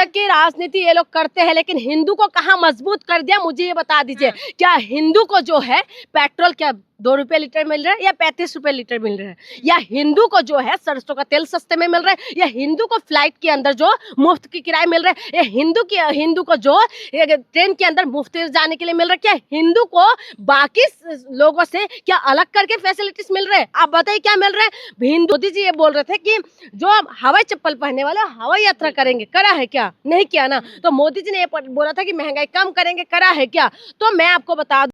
की राजनीति ये लोग करते हैं, लेकिन हिंदू को कहाँ मजबूत कर दिया मुझे ये बता दीजिए। क्या हिंदू को जो है पेट्रोल क्या 2 रुपए लीटर मिल रहा है या 35 रुपए लीटर मिल रहा है, या हिंदू को जो है सरसों का तेल सस्ते में मिल रहा है, या हिंदू को फ्लाइट के अंदर जो मुफ्त की किराया मिल रहा है, या हिंदू को जो ट्रेन के अंदर मुफ्त जाने के लिए मिल रहा है, क्या हिंदू को बाकी लोगों से क्या अलग करके फैसिलिटीज मिल रहे हैं? आप बताइए क्या मिल रहा है? मोदी जी ये बोल रहे थे कि जो हवाई चप्पल पहनने वाले हवाई यात्रा करेंगे, करा है क्या? नहीं किया ना। तो मोदी जी ने ये बोला था कि महंगाई कम करेंगे, करा है क्या? तो मैं आपको बता दूं।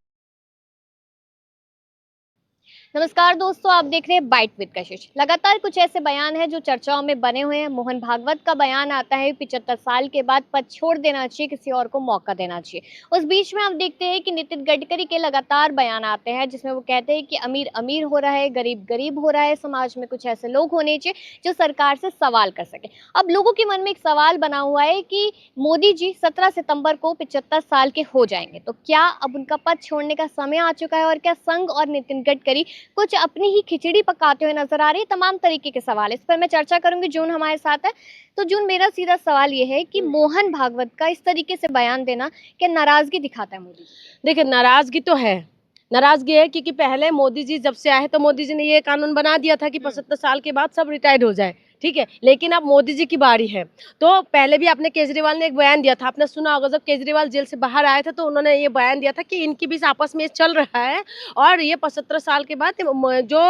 नमस्कार दोस्तों, आप देख रहे हैं बाइट विद कशिश। लगातार कुछ ऐसे बयान हैं जो चर्चाओं में बने हुए हैं। मोहन भागवत का बयान आता है 75 साल के बाद पद छोड़ देना चाहिए, किसी और को मौका देना चाहिए। उस बीच में हम देखते हैं कि नितिन गडकरी के लगातार बयान आते हैं जिसमें वो कहते हैं कि अमीर अमीर हो रहा है, गरीब गरीब हो रहा है, समाज में कुछ ऐसे लोग होने चाहिए जो सरकार से सवाल कर सके। अब लोगों के मन में एक सवाल बना हुआ है कि मोदी जी 17 सितंबर को 75 साल के हो जाएंगे, तो क्या अब उनका पद छोड़ने का समय आ चुका है और क्या संघ और नितिन गडकरी कुछ अपनी ही खिचड़ी पकाते हुए नजर आ रही है? तमाम तरीके के सवाल इस पर मैं चर्चा करूंगी। जून हमारे साथ है। तो जून, मेरा सीधा सवाल ये है कि मोहन भागवत का इस तरीके से बयान देना क्या नाराजगी दिखाता है मोदी जी? देखिए, नाराजगी तो है, नाराजगी है क्योंकि पहले मोदी जी जब से आए तो मोदी जी ने ये कानून बना दिया था कि 75 साल के बाद सब रिटायर्ड हो जाए, ठीक है। लेकिन अब मोदी जी की बारी है। तो पहले भी आपने केजरीवाल ने एक बयान दिया था, आपने सुना होगा, जब केजरीवाल जेल से बाहर आए थे तो उन्होंने ये बयान दिया था कि इनके बीच आपस में चल रहा है और ये 75 साल के बाद जो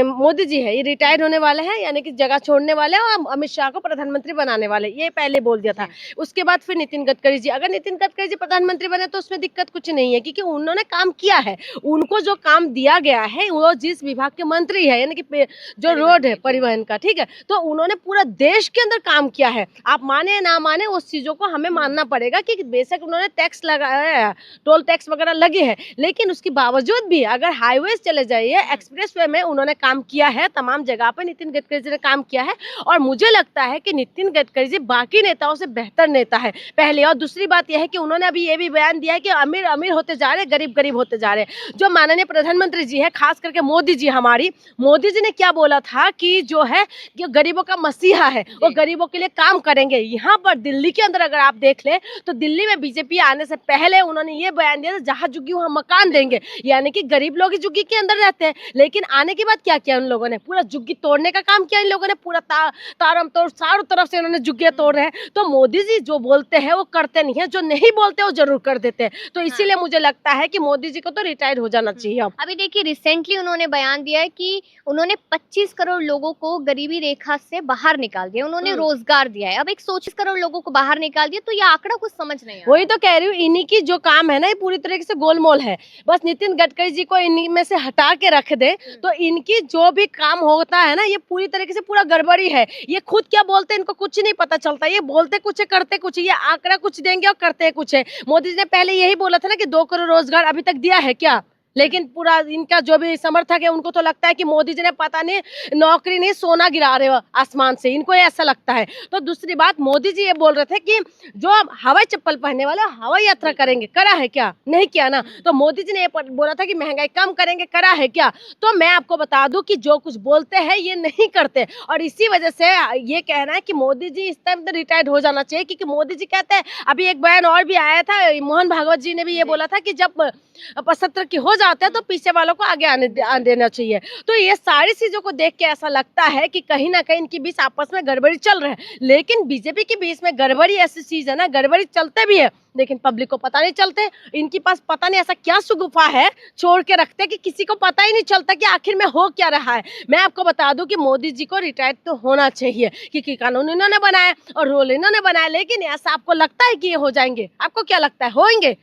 मोदी जी है ये रिटायर्ड होने वाले हैं, यानी कि जगह छोड़ने वाले हैं और अमित शाह को प्रधानमंत्री बनाने वाले, ये पहले बोल दिया था। उसके बाद फिर नितिन गडकरी जी, अगर नितिन गडकरी जी प्रधानमंत्री बने तो उसमें दिक्कत कुछ नहीं है क्योंकि उन्होंने काम किया है। उनको जो काम दिया गया है वो जिस विभाग के मंत्री है, यानी कि जो रोड है परिवहन का, ठीक है, तो उन्होंने पूरा देश के अंदर काम किया है। आप माने ना माने उस चीजों को हमें मानना पड़ेगा कि बेशक उन्होंने टैक्स लगाया है, टोल टैक्स वगैरह लगे हैं, लेकिन उसके बावजूद भी अगर हाईवे चले जाइए, एक्सप्रेसवे में उन्होंने काम किया है, तमाम जगह पे नितिन गडकरी जी ने काम किया है। और मुझे लगता है कि नितिन गडकरी जी बाकी नेताओं से बेहतर नेता है, पहले। और दूसरी बात यह है कि उन्होंने अभी ये भी बयान दिया है कि अमीर अमीर होते जा रहे, गरीब गरीब होते जा रहे। जो माननीय प्रधानमंत्री जी है, खास करके मोदी जी, हमारी मोदी जी ने क्या बोला था कि जो है कि गरीबों का मसीहा है, वो गरीबों के लिए काम करेंगे। यहाँ पर दिल्ली के अंदर अगर आप देख ले तो दिल्ली में बीजेपी आने से पहले उन्होंने ये बयान दिया था, जहाँ झुग्गी वहाँ मकान देंगे, यानी कि गरीब लोग ही झुग्गी के अंदर रहते हैं। लेकिन आने के बाद क्या किया उन लोगों ने? पूरा झुग्गी तोड़ने का काम किया इन लोगों ने, पूरा तारम तोड़ चारों तरफ से उन्होंने झुग्गियां तोड़ रहे हैं। तो मोदी जी जो बोलते हैं वो करते नहीं है, जो नहीं बोलते वो जरूर कर देते हैं। तो इसीलिए मुझे लगता है कि मोदी जी को तो रिटायर हो जाना चाहिए। अभी देखिए, रिसेंटली उन्होंने बयान दिया है कि उन्होंने 25 करोड़ लोगों को गरीबी रेखा से बाहर निकाल दिया, उन्होंने रोजगार दिया है। अब 125 करोड़ लोगों को बाहर निकाल दिया, तो ये आंकड़ा कुछ समझ नहीं आ। वही तो कह रही हूँ, इन्हीं की जो काम है ना ये पूरी तरीके से गोलमोल है। बस नितिन गडकरी जी को इन्हीं में से हटा के रख दे तो इनकी जो भी काम होता है ना ये पूरी तरीके से पूरा गड़बड़ी है। ये खुद क्या बोलते हैं इनको कुछ नहीं पता चलता, ये बोलते कुछ है करते कुछ है, ये आंकड़ा कुछ देंगे और करते कुछ है। मोदी जी ने पहले यही बोला था ना कि 2 करोड़ रोजगार, अभी तक दिया है क्या? लेकिन पूरा इनका जो भी समर्थक है उनको तो लगता है कि मोदी जी ने पता नहीं नौकरी नहीं सोना गिरा रहे हो आसमान से, इनको ऐसा लगता है। तो दूसरी बात, मोदी जी ये बोल रहे थे कि जो हवाई चप्पल पहनने वाले हवाई यात्रा करेंगे, करा है क्या? नहीं किया ना। तो मोदी जी ने ये बोला था कि महंगाई कम करेंगे, करा है क्या? तो मैं आपको बता दूं कि जो कुछ बोलते हैं ये नहीं करते, और इसी वजह से ये कहना है कि मोदी जी इस टाइम रिटायर्ड हो जाना चाहिए। क्योंकि मोदी जी कहते हैं, अभी एक बयान और भी आया था, मोहन भागवत जी ने भी ये बोला था कि जब 75 की हो जाते हैं तो पीछे वालों को आगे आने देना चाहिए। तो ये सारी चीजों को देख के ऐसा लगता है कि कहीं ना कहीं इनके बीच आपस में गड़बड़ी चल रहा है। लेकिन बीजेपी के बीच में गड़बड़ी ऐसी चीज है ना, गड़बड़ी चलते भी है लेकिन पब्लिक को पता नहीं चलते। इनके पास पता नहीं ऐसा क्या सुगुफा है छोड़ के रखते कि किसी को पता ही नहीं चलता कि आखिर में हो क्या रहा है। मैं आपको बता दूं कि मोदी जी को रिटायर तो होना चाहिए क्योंकि कानून इन्होंने बनाया और रूल इन्होंने बनाया। लेकिन ऐसा आपको लगता है कि ये हो जाएंगे? आपको क्या लगता है होंगे?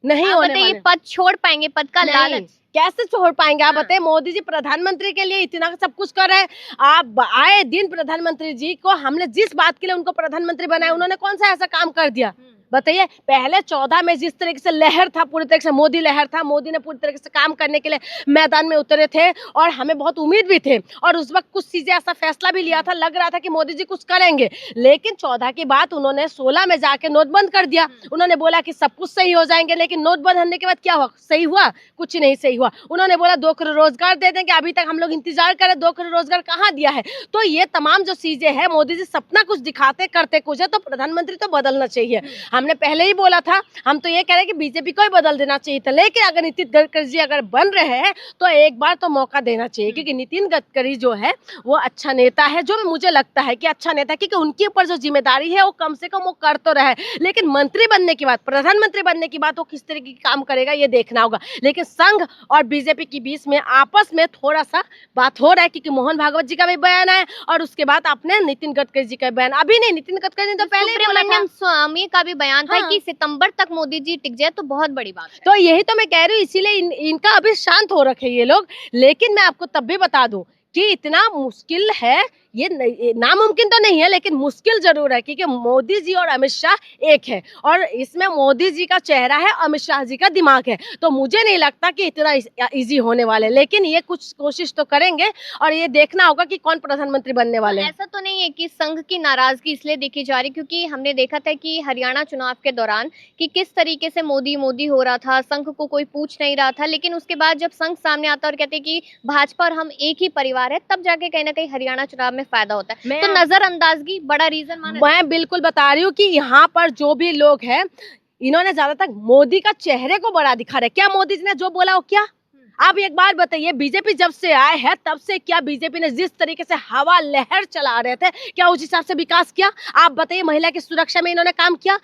नहीं होने वाले। पद छोड़ पाएंगे? पद का लालच कैसे छोड़ पाएंगे आप बताइए? मोदी जी प्रधानमंत्री के लिए इतना सब कुछ कर रहे हैं। आप आए दिन प्रधानमंत्री जी को हमने जिस बात के लिए उनको प्रधानमंत्री बनाया उन्होंने कौन सा ऐसा काम कर दिया बताइए, पहले 14 में जिस तरीके से लहर था, पूरी तरीके से मोदी लहर था, मोदी ने पूरी तरीके से काम करने के लिए मैदान में उतरे थे और हमें बहुत उम्मीद भी थे और उस वक्त कुछ चीजें ऐसा फैसला भी लिया था, लग रहा था कि मोदी जी कुछ करेंगे। लेकिन 14 के बाद उन्होंने 16 में जाके नोट बंद कर दिया। उन्होंने बोला कि सब कुछ सही हो जाएंगे, लेकिन नोट बंद होने के बाद क्या हुआ? सही हुआ? कुछ नहीं सही हुआ। उन्होंने बोला 2 करोड़ रोजगार दे देंगे, अभी तक हम लोग इंतजार करें, 2 करोड़ रोजगार कहाँ दिया है? तो ये तमाम जो चीजें हैं, मोदी जी सपना कुछ दिखाते करते कुछ है, तो प्रधानमंत्री तो बदलना चाहिए। हमने पहले ही बोला था, हम तो ये कह रहे हैं कि बीजेपी को ही बदल देना चाहिए था, लेकिन अगर नितिन गडकरी जी अगर बन रहे हैं तो एक बार तो मौका देना चाहिए, क्योंकि नितिन गडकरी जो है वो अच्छा नेता है, जो मुझे लगता है कि अच्छा नेता है, क्योंकि उनके ऊपर जो जिम्मेदारी है वो कम से कम वो कर तो रहे। लेकिन मंत्री बनने के बाद, प्रधानमंत्री बनने के बाद वो किस तरीके की काम करेगा ये देखना होगा। लेकिन संघ और बीजेपी के बीच में आपस में थोड़ा सा बात हो रहा है, क्योंकि मोहन भागवत जी का भी बयान है और उसके बाद अपने नितिन गडकरी जी का बयान, अभी नहीं, नितिन गडकरी ने तो पहले ही बोला था। सुब्रमण्यम स्वामी का भी बयान था हाँ। कि सितंबर तक मोदी जी टिक जाए तो बहुत बड़ी बात है। तो यही तो मैं कह रही हूँ, इसीलिए इनका अभी शांत हो रखे ये लोग। लेकिन मैं आपको तब भी बता दूं कि इतना मुश्किल है, ये नामुमकिन तो नहीं है, लेकिन मुश्किल जरूर है, क्योंकि मोदी जी और अमित शाह एक है और इसमें मोदी जी का चेहरा है, अमित शाह जी का दिमाग है। तो मुझे नहीं लगता कि इतना इजी होने वाले, लेकिन ये कुछ कोशिश तो करेंगे और ये देखना होगा कि कौन प्रधानमंत्री बनने वाले हैं। ऐसा तो नहीं है कि संघ की नाराजगी इसलिए देखी जा रही, क्योंकि हमने देखा था कि हरियाणा चुनाव के दौरान कि किस तरीके से मोदी मोदी हो रहा था, संघ को कोई पूछ नहीं रहा था, लेकिन उसके बाद जब संघ सामने आता और कहते कि भाजपा और हम एक ही परिवार है, तब जाके कहीं ना कहीं हरियाणा चुनाव में फायदा होता है। तो नजरअंदाजगी बड़ा रीजन माना। मैं बिल्कुल बता रही हूँ कि यहाँ पर जो भी लोग हैं, इन्होंने ज्यादातर मोदी का चेहरे को बड़ा दिखा रहे। क्या मोदी जी ने जो बोला वो क्या? आप एक बार बताइए, बीजेपी जब से आए हैं तब से क्या बीजेपी ने जिस तरीके से हवा लहर चला रहे थे, क्या उस हिसाब से विकास किया? आप बताइए, महिला की सुरक्षा में इन्होंने काम किया?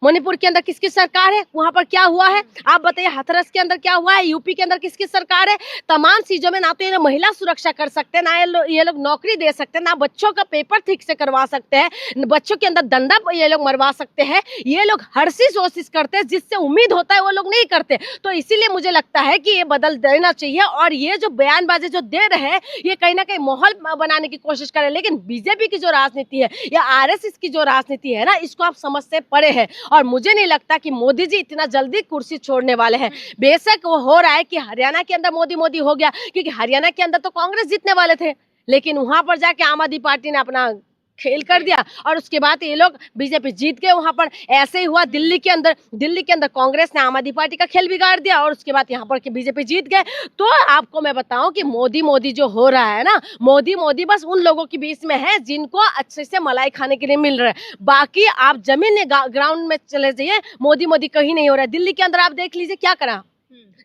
मणिपुर के अंदर किसकी सरकार है, वहां पर क्या हुआ है? आप बताइए, हाथरस के अंदर क्या हुआ है? यूपी के अंदर किसकी सरकार है? तमाम चीजों में ना तो ये महिला सुरक्षा कर सकते हैं, ना ये लोग नौकरी दे सकते हैं, ना बच्चों का पेपर ठीक से करवा सकते हैं, बच्चों के अंदर दंदा ये लोग मरवा सकते हैं। ये लोग हर चीज कोशिश करते हैं, जिससे उम्मीद होता है वो लोग नहीं करते। तो इसीलिए मुझे लगता है कि ये बदल देना चाहिए और ये जो बयानबाजी जो दे रहे हैं, ये कहीं ना कहीं माहौल बनाने की कोशिश कर रहे हैं। लेकिन बीजेपी की जो राजनीति है या आरएसएस की जो राजनीति है ना, इसको आप समझ से परे है और मुझे नहीं लगता कि मोदी जी इतना जल्दी कुर्सी छोड़ने वाले हैं। बेशक वो हो रहा है कि हरियाणा के अंदर मोदी मोदी हो गया, क्योंकि हरियाणा के अंदर तो कांग्रेस जीतने वाले थे, लेकिन वहां पर जाके आम आदमी पार्टी ने अपना खेल कर दिया और उसके बाद ये लोग बीजेपी जीत गए। वहां पर ऐसे ही हुआ दिल्ली के अंदर कांग्रेस ने आम आदमी पार्टी का खेल बिगाड़ दिया और उसके बाद यहाँ पर बीजेपी जीत गए। तो आपको मैं बताऊं कि मोदी मोदी जो हो रहा है ना, मोदी मोदी बस उन लोगों के बीच में है जिनको अच्छे से मलाई खाने के लिए मिल रहा है। बाकी आप जमीन ग्राउंड में चले जाइए, मोदी मोदी कहीं नहीं हो रहा है। दिल्ली के अंदर आप देख लीजिए क्या करा,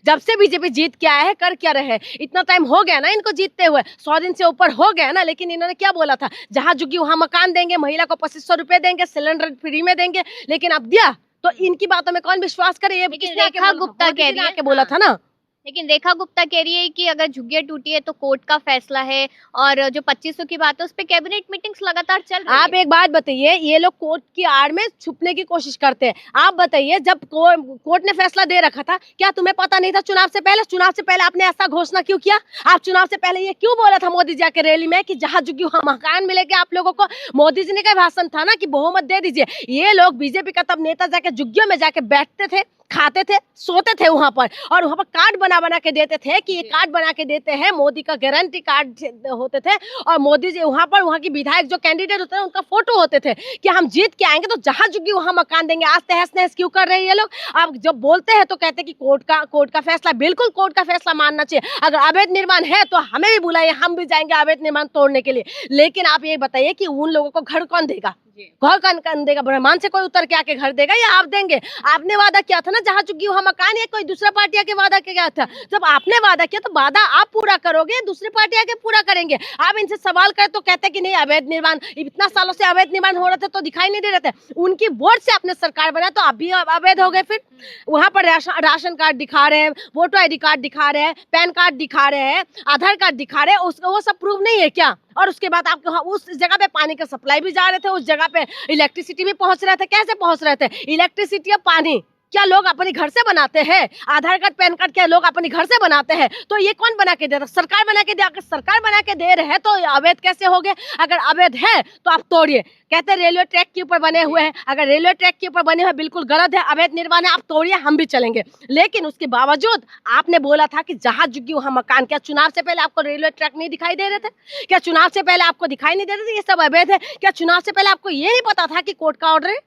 जब से बीजेपी जीत के आया है कर क्या रहे। इतना टाइम हो गया ना इनको जीतते हुए, 100 दिन से ऊपर हो गया ना, लेकिन इन्होंने क्या बोला था, जहां झुग्गी वहां मकान देंगे, महिला को 2500 रुपए देंगे, सिलेंडर फ्री में देंगे, लेकिन अब दिया? तो इनकी बातों में कौन विश्वास करे? ये किसने रेखा गुप्ता कह रही है, बोला था ना। लेकिन रेखा गुप्ता कह रही है कि अगर झुग्गियां टूटी है तो कोर्ट का फैसला है और जो 2500 की बात है उस पे कैबिनेट मीटिंग्स लगातार चल रही है। आप एक बात बताइए, ये लोग कोर्ट की आड़ में छुपने की कोशिश करते हैं। आप बताइए, जब कोर्ट ने फैसला दे रखा था, क्या तुम्हें पता नहीं था चुनाव से पहले? चुनाव से पहले आपने ऐसा घोषणा क्यों किया? आप चुनाव से पहले ये क्यों बोला था मोदी जी के रैली में कि जहां झुग्गी वहां मकान मिलेगा आप लोगों को? मोदी जी ने का भाषण था ना कि बहुमत दे दीजिए। ये लोग बीजेपी का तब नेता जाके झुग्गियों में जाके बैठते थे, खाते थे, सोते थे वहां पर और वहां पर कार्ड बना के देते थे कि ये कार्ड बना के देते हैं, मोदी का गारंटी कार्ड होते थे और मोदी जी वहां की विधायक जो कैंडिडेट होते हैं उनका फोटो होते थे कि हम जीत के आएंगे तो जहां झुग्गी वहां मकान देंगे। आज तहस नहस क्यों कर रहे हैं ये लोग? अब जब बोलते हैं तो कहते हैं कि कोर्ट का फैसला, बिल्कुल कोर्ट का फैसला मानना चाहिए। अगर अवैध निर्माण है तो हमें भी बुलाइए, हम भी जाएंगे अवैध निर्माण तोड़ने के लिए। लेकिन आप ये बताइए कि उन लोगों को घर कौन देगा? घर कौन देगा? ब्रह्मांड से कोई उतर के आके घर देगा या आप देंगे? आपने वादा किया था ना जहां झुग्गी वहां मकान, या कोई दूसरा पार्टी आके वादा किया था? जब आपने वादा किया तो वादा आप पूरा करोगे, दूसरी पार्टी आके पूरा करेंगे। आप इनसे सवाल करें तो कहते हैं कि नहीं अवैध निर्माण, इतना सालों से अवैध निर्माण हो रहे थे तो दिखाई नहीं दे रहे थे। उनकी वोट से आपने सरकार बनाया तो अभी अवैध हो गए। फिर वहां पर राशन कार्ड दिखा रहे हैं, वोटर ID कार्ड दिखा रहे हैं, पैन कार्ड दिखा रहे हैं, आधार कार्ड दिखा रहे हैं, वो सब प्रूफ नहीं है क्या? और उसके बाद आपको उस जगह पे पानी का सप्लाई भी जा रहे थे, उस जगह पे इलेक्ट्रिसिटी भी पहुंच रहे थे। कैसे पहुंच रहे थे? इलेक्ट्रिसिटी और पानी क्या लोग अपने घर से बनाते हैं? आधार कार्ड पैन कार्ड क्या लोग अपने घर से बनाते हैं? तो ये कौन बना के दे रहा? सरकार बना के दे। अगर सरकार बना के दे रहे हैं तो अवैध कैसे हो गए? अगर अवैध है तो आप तोड़िए। कहते हैं रेलवे ट्रैक के ऊपर बने हुए हैं, अगर रेलवे ट्रैक के ऊपर बने हुए बिल्कुल गलत है, अवैध निर्माण है, आप तोड़िए, हम भी चलेंगे। लेकिन उसके बावजूद आपने बोला था कि जहां झुकी वहां मकान। क्या चुनाव से पहले आपको रेलवे ट्रैक नहीं दिखाई दे रहे थे? क्या चुनाव से पहले आपको दिखाई नहीं दे रहे थे ये सब अवैध है? क्या चुनाव से पहले आपको ये नहीं पता था कि कोर्ट का ऑर्डर है?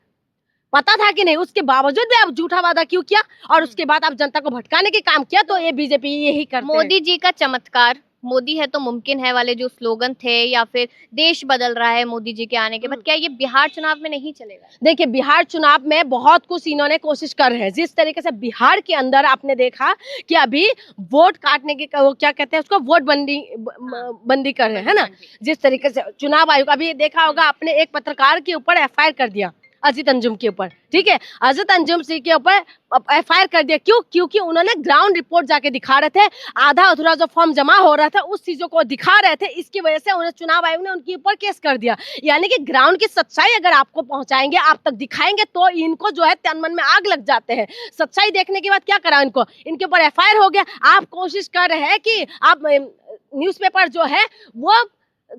पता था कि नहीं? उसके बावजूद भी आप झूठा वादा क्यों किया और उसके बाद आप जनता को भटकाने के काम किया? तो ये बीजेपी यही करते हैं। मोदी जी का चमत्कार, मोदी है तो मुमकिन है वाले जो स्लोगन थे, या फिर देश बदल रहा है मोदी जी के आने के बाद, क्या ये बिहार चुनाव में नहीं चलेगा? देखिए, बिहार चुनाव में बहुत कुछ इन्होंने कोशिश कर रहे हैं। जिस तरीके से बिहार के अंदर आपने देखा कि अभी वोट काटने की वो क्या कहते हैं उसको, वोट बंदी कर रहे हैं, है ना? जिस तरीके से चुनाव आयोग अभी देखा होगा आपने, एक पत्रकार के ऊपर एफआईआर कर दिया, अजीत अंजुम के ऊपर, ठीक है? अजीत अंजुम सिंह के ऊपर एफआईआर कर दिया। क्यों? क्योंकि उन्होंने ग्राउंड रिपोर्ट जाके दिखा रहे थे, आधा अधूरा जो फॉर्म जमा हो रहा था उस चीजों को दिखा रहे थे। इसकी वजह से उन्हें चुनाव आयोग ने उनके ऊपर केस कर दिया। यानी कि ग्राउंड की सच्चाई अगर आपको पहुंचाएंगे, आप तक दिखाएंगे, तो इनको जो है तन मन में आग लग जाते हैं। सच्चाई देखने के बाद क्या करा इनको? इनके ऊपर एफआईआर हो गया। आप कोशिश कर रहे हैं कि आप न्यूज़पेपर जो है वो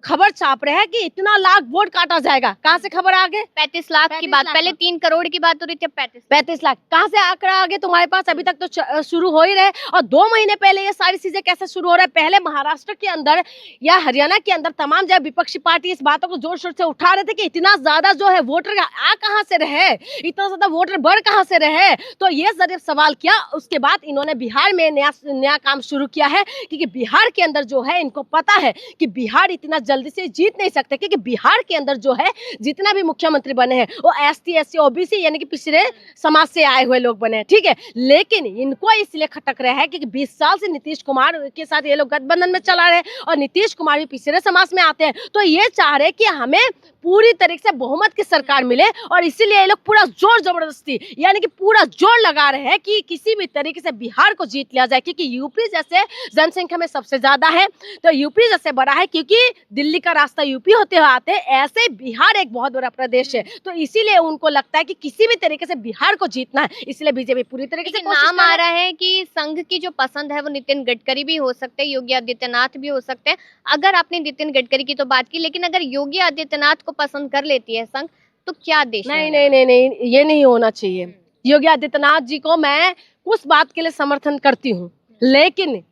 खबर छाप रहे हैं कि इतना लाख वोट काटा जाएगा। कहाँ से खबर आ गए? 35 लाख की बात, पहले 3 करोड़ की बात हो रही थी, 35 लाख कहाँ से आंकड़ा आ गया तुम्हारे पास? अभी तक तो शुरू हो ही रहे। और 2 महीने पहले ये सारी चीजें कैसे शुरू हो रहा है? पहले महाराष्ट्र के अंदर या हरियाणा के अंदर तमाम जब विपक्षी पार्टी इस बातों को जोर शोर से उठा रहे थे कि इतना ज्यादा जो है वोटर आ कहाँ से रहे, इतना ज्यादा वोटर बढ़ कहाँ से रहे, तो ये जरूर सवाल किया। उसके बाद इन्होंने बिहार में नया काम शुरू किया है, क्योंकि बिहार के अंदर जो है इनको पता है कि बिहार इतना जल्दी से जीत नहीं सकते, क्योंकि बिहार के अंदर जो है जितना भी मुख्यमंत्री बने हैं वो एसटी एससी ओबीसी यानी कि पिछड़े समाज से आए हुए लोग बने हैं, ठीक है? लेकिन इनको इसलिए खटक रहा है क्योंकि 20 साल से नीतीश कुमार के साथ ये लोग गठबंधन में चला रहे हैं और नीतीश कुमार भी पिछड़े समाज में आते हैं। तो ये चाह रहे कि हमें पूरी तरीके से बहुमत की सरकार मिले, और इसीलिए ये लोग पूरा जोर जबरदस्ती यानी कि पूरा जोर लगा रहे हैं कि किसी भी तरीके से बिहार को जीत लिया जाए। क्योंकि यूपी जैसे जनसंख्या में सबसे ज्यादा है, तो यूपी जैसे बड़ा है, क्योंकि दिल्ली का रास्ता यूपी होते हुए आते हैं, ऐसे बिहार एक बहुत बड़ा प्रदेश है। तो इसीलिए उनको लगता है कि किसी भी तरीके से बिहार को जीतना है, इसलिए बीजेपी पूरी तरीके से नाम आ रहा है कि संघ की जो पसंद है वो नितिन गडकरी भी हो सकते हैं, योगी आदित्यनाथ भी हो सकते हैं। अगर आपने नितिन गडकरी की तो बात की, लेकिन अगर योगी आदित्यनाथ को पसंद कर लेती है संघ, तो क्या देश? नहीं नहीं नहीं नहीं, ये नहीं होना चाहिए। योगी आदित्यनाथ जी को मैं उस बात के लिए समर्थन करती हूँ, लेकिन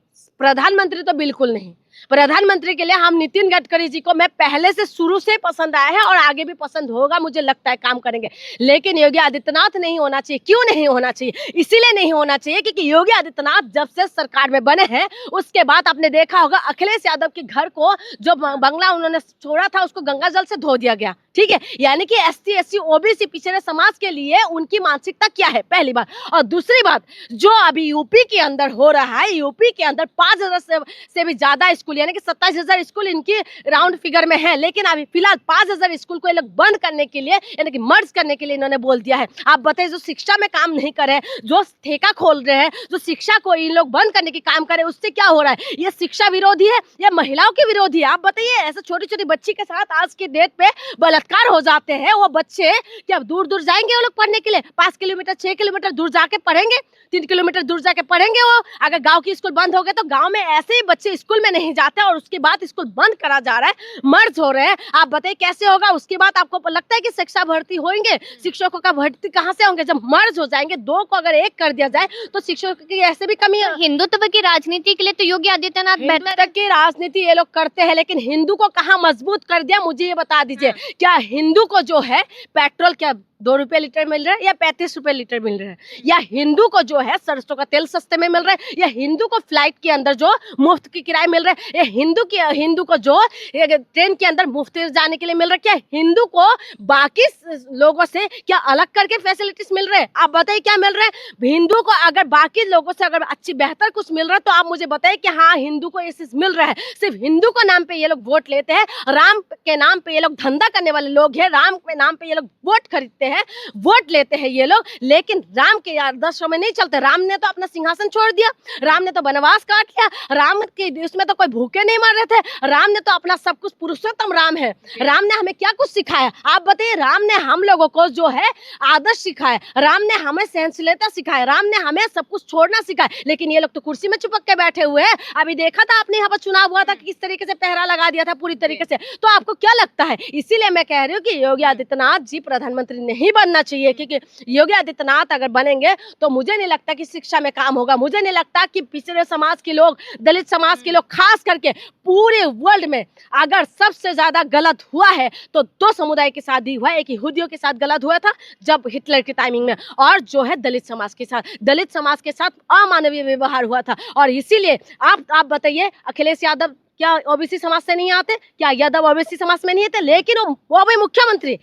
प्रधानमंत्री तो बिल्कुल नहीं। प्रधानमंत्री के लिए हम नितिन गडकरी जी को मैं पहले से शुरू से पसंद आया है और आगे भी पसंद होगा, मुझे लगता है काम करेंगे। लेकिन योगी आदित्यनाथ नहीं होना चाहिए। क्यों नहीं होना चाहिए? इसीलिए नहीं होना चाहिए क्योंकि योगी आदित्यनाथ जब से सरकार में बने हैं उसके बाद आपने देखा होगा अखिलेश यादव के घर को जो बंगला उन्होंने छोड़ा था उसको गंगा जल से धो दिया गया, ठीक है? यानी कि एसटी एससी ओबीसी पिछड़े समाज के लिए उनकी मानसिकता क्या है, पहली बात। और दूसरी बात, जो अभी यूपी के अंदर हो रहा है, यूपी के अंदर 5,000 से भी ज्यादा स्कूल यानी कि 27,000 स्कूल इनकी राउंड फिगर में है, लेकिन अभी फिलहाल 5,000 स्कूल को ये लोग बंद करने के लिए यानी कि मर्ज करने के लिए इन्होंने बोल दिया है। आप बताइए, जो शिक्षा में काम नहीं कर रहे हैं, जो ठेका खोल रहे हैं, जो शिक्षा को इन लोग बंद करने की काम कर रहे हैं, उससे क्या हो रहा है? ये शिक्षा विरोधी है या महिलाओं के विरोधी है? आप बताइए, ऐसे छोटी छोटी बच्ची के साथ आज की डेट पे बलात्कार हो जाते हैं, वो बच्चे क्या दूर दूर जाएंगे वो लोग पढ़ने के लिए? 5 किलोमीटर 6 किलोमीटर दूर जाके पढ़ेंगे, 3 किलोमीटर दूर जाके पढ़ेंगे वो? अगर गांव की स्कूल बंद हो गए तो गांव में ऐसे ही बच्चे स्कूल में नहीं जाते और उसके बाद स्कूल बंद करा जा रहा है, मर्ज हो रहे हैं। आप बताइए कैसे होगा? उसके बाद आपको लगता है कि शिक्षा भर्ती होंगे? शिक्षकों का भर्ती कहाँ से होंगे? जब मर्ज हो जाएंगे, 2 को अगर 1 कर दिया जाए तो शिक्षकों की ऐसे भी कमी है। हिंदुत्व की राजनीति के लिए तो योगी आदित्यनाथ बेहतर की राजनीति ये लोग करते हैं, लेकिन हिंदू को कहाँ मजबूत कर दिया मुझे ये बता दीजिए। क्या हिंदू को जो है पेट्रोल क्या 2 रुपए लीटर मिल रहा है या 35 रुपए लीटर मिल रहा है? या हिंदू को जो है सरसों का तेल सस्ते में मिल रहा है? या हिंदू को फ्लाइट के अंदर जो मुफ्त की किराए मिल रहा है? या हिंदू को जो ट्रेन के अंदर मुफ्त जाने के लिए मिल रहा है? क्या हिंदू को बाकी लोगों से क्या अलग करके फैसिलिटीज मिल रहे हैं? आप बताइए क्या मिल रहा है? हिंदू को अगर बाकी लोगों से अगर अच्छी बेहतर कुछ मिल रहा है तो आप मुझे बताइए कि हाँ हिंदू को ये चीज मिल रहा है। सिर्फ हिंदू को नाम पे ये लोग वोट लेते हैं, राम के नाम पे ये लोग धंधा करने वाले लोग हैं, राम के नाम पे ये लोग वोट खरीदते हैं। हैं, वोट लेते हैं ये लोग, लेकिन राम के आदर्शों में नहीं चलते। राम ने तो अपना सिंहासन छोड़ दिया, राम ने तो वनवास काट लिया, राम के उसमें तो कोई भूखे नहीं मर रहे थे, राम ने तो अपना सब कुछ, पुरुषोत्तम राम है, राम ने हमें क्या कुछ सिखाया आप बताइए। राम ने हम लोगों को जो है आदर्श सिखाया, राम ने हमें सहनशीलता सिखाया, राम ने हमें सब कुछ छोड़ना सिखाया, लेकिन ये लोग तो कुर्सी में चिपक के बैठे हुए हैं। अभी देखा था आपने, यहाँ पर चुनाव हुआ था, किस तरीके से पहरा लगा दिया था पूरी तरीके से। तो आपको क्या लगता है? इसीलिए मैं कह रही हूँ कि योगी आदित्यनाथ जी प्रधानमंत्री नहीं बनना चाहिए, क्योंकि योगी आदित्यनाथ अगर बनेंगे तो मुझे नहीं लगता कि शिक्षा में काम होगा, मुझे नहीं लगता कि पिछड़े समाज के लोग, दलित समाज के लोग, खास करके पूरे वर्ल्ड में अगर सबसे ज्यादा गलत हुआ है तो दो समुदाय के साथ ही हुआ है। एक यहूदियों के साथ गलत हुआ था जब हिटलर की टाइमिंग में, और जो है दलित समाज के साथ, दलित समाज के साथ अमानवीय व्यवहार हुआ था। और इसीलिए आप बताइए, अखिलेश यादव क्या ओबीसी समाज से नहीं आते? क्या यादव ओबीसी समाज में नहीं आते? लेकिन वो भी मुख्यमंत्री,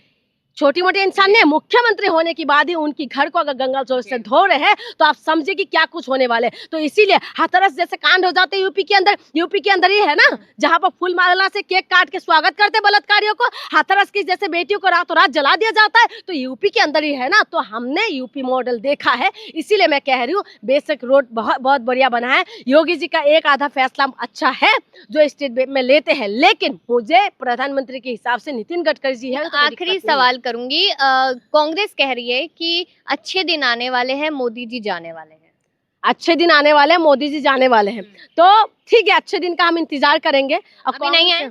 छोटी मोटी इंसान ने, मुख्यमंत्री होने के बाद ही उनकी घर को अगर गंगा जल से धो रहे हैं तो आप समझिए कि क्या कुछ होने वाले। तो इसीलिए हाथरस जैसे कांड हो जाते यूपी के अंदर ही है ना, जहां पर फूल माला से केक काट के स्वागत करते बलात्कारियों को, हाथरस की जैसे बेटियों को रातों रात जला दिया जाता है, तो यूपी के अंदर ही है ना। तो हमने यूपी मॉडल देखा है, इसीलिए मैं कह रही हूँ बेसिक रोड बहुत बढ़िया बना है। योगी जी का एक आधा फैसला अच्छा है जो स्टेट में लेते हैं, लेकिन मुझे प्रधानमंत्री के हिसाब से नितिन गडकरी जी है। आखिरी सवाल करूंगी, कांग्रेस कह रही है कि अच्छे दिन आने वाले हैं, मोदी जी जाने वाले हैं। अच्छे दिन आने वाले हैं, मोदी जी जाने वाले हैं, तो ठीक है, अच्छे दिन का हम इंतजार करेंगे। अब अभी नहीं आए,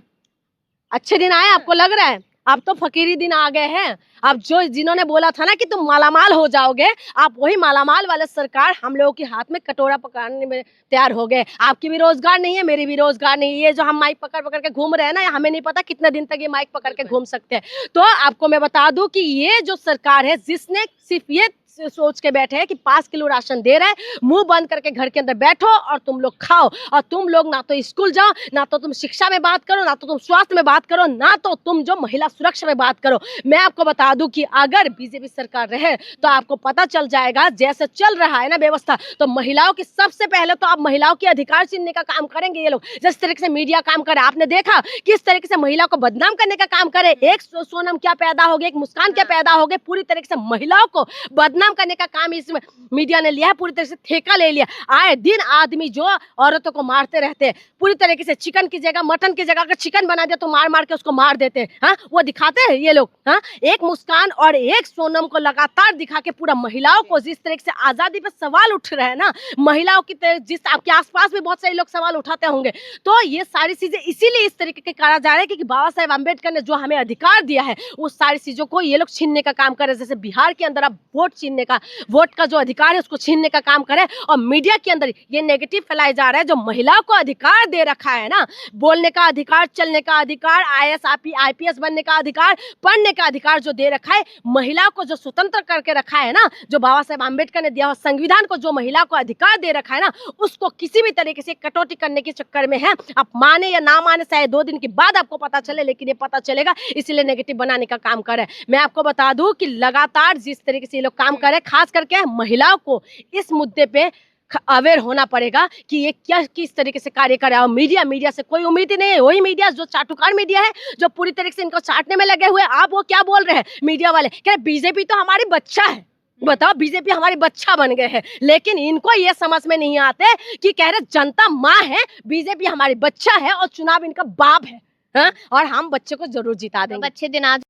अच्छे दिन आए आपको लग रहा है? अब तो फकीरी दिन आ गए हैं। अब जो जिन्होंने बोला था ना कि तुम मालामाल हो जाओगे, आप वही मालामाल वाले सरकार हम लोगों के हाथ में कटोरा पकड़ने में तैयार हो गए। आपकी भी रोजगार नहीं है, मेरी भी रोजगार नहीं है। ये जो हम माइक पकड़ पकड़ के घूम रहे हैं ना, हमें नहीं पता कितने दिन तक ये माइक पकड़ के घूम सकते हैं। तो आपको मैं बता दूं कि ये जो सरकार है, जिसने सिर्फ ये सोच के बैठे हैं कि 5 किलो राशन दे रहा है, मुंह बंद करके घर के अंदर बैठो और तुम लोग खाओ, और तुम लोग ना तो स्कूल जाओ, ना तो तुम शिक्षा में बात करो, ना तो तुम स्वास्थ्य में बात करो, ना तो तुम जो महिला सुरक्षा में बात करो। मैं आपको बता दूं कि अगर बीजेपी सरकार रहे तो आपको पता चल जाएगा, जैसे चल रहा है ना व्यवस्था, तो महिलाओं की सबसे पहले तो आप महिलाओं के अधिकार छीनने का काम करेंगे ये लोग। जिस तरीके से मीडिया काम करे, आपने देखा किस तरीके से महिलाओं को बदनाम करने का काम करे। एक सोनम क्या पैदा हो गए, एक मुस्कान क्या पैदा हो गए, पूरी तरीके से महिलाओं को बदनाम करने का काम इसमें मीडिया ने लिया है, पूरी तरह से ठेका ले लिया। आए दिन आदमी जो औरतों को मारते रहते हैं, पूरी तरीके से चिकन की जगह मटन की जगह अगर चिकन बना दिया तो मार मार के उसको मार देते हैं। हाँ, वो दिखाते हैं ये लोग। हाँ, एक मुस्कान और एक सोनम को लगातार दिखा के पूरा महिलाओं को जिस तरीके से आजादी पे सवाल उठ रहे हैं ना, महिलाओं की जिस आपके आसपास भी बहुत सारे लोग सवाल उठाते होंगे, तो ये सारी चीजें इसीलिए इस तरीके के करा जा रहा है क्योंकि बाबा साहेब अम्बेडकर ने जो हमें अधिकार दिया है, उस सारी चीजों को ये लोग छीनने का काम कर रहे हैं। जैसे बिहार के अंदर अब वोट का जो अधिकार है उसको छीनने का काम करे, और मीडिया के अंदर ये नेगेटिव फैलाया जा रहा है। जो महिलाओं को अधिकार दे रखा है ना, बोलने का अधिकार, चलने का अधिकार, IAS बनने का अधिकार, पढ़ने का अधिकार जो दे रखा है, महिलाओं को जो स्वतंत्र करके रखा है ना, जो बाबा साहेब अम्बेडकर ने दिया हुआ संविधान को जो महिलाओं को अधिकार दे रखा है ना, उसको किसी भी तरीके से कटौती करने के चक्कर में है। आप माने या ना माने, शायद 2 दिन के बाद आपको पता चले, लेकिन ये पता चलेगा, इसीलिए नेगेटिव बनाने का काम कर रहे हैं। मैं आपको बता दूं कि लगातार जिस तरीके से ये लोग काम कर रहे हैं, खास करके महिलाओं को इस मुद्दे पे अवेयर होना पड़ेगा कि ये क्या किस तरीके से कार्य कर रहा है। और मीडिया से कोई उम्मीद ही नहीं है। वही मीडिया जो चाटुकार मीडिया है, जो पूरी तरीके से इनको चाटने में लगे हुए। आप वो क्या बोल रहे हैं मीडिया वाले, कह रहे बीजेपी तो हमारी बच्चा है। बताओ, बीजेपी हमारी बच्चा बन गए हैं, लेकिन इनको ये समझ में नहीं आते कि कह रहे जनता माँ है, बीजेपी हमारी बच्चा है और चुनाव इनका बाप है। हाँ? और हम बच्चे को जरूर जिता देंगे। अच्छे दिन आज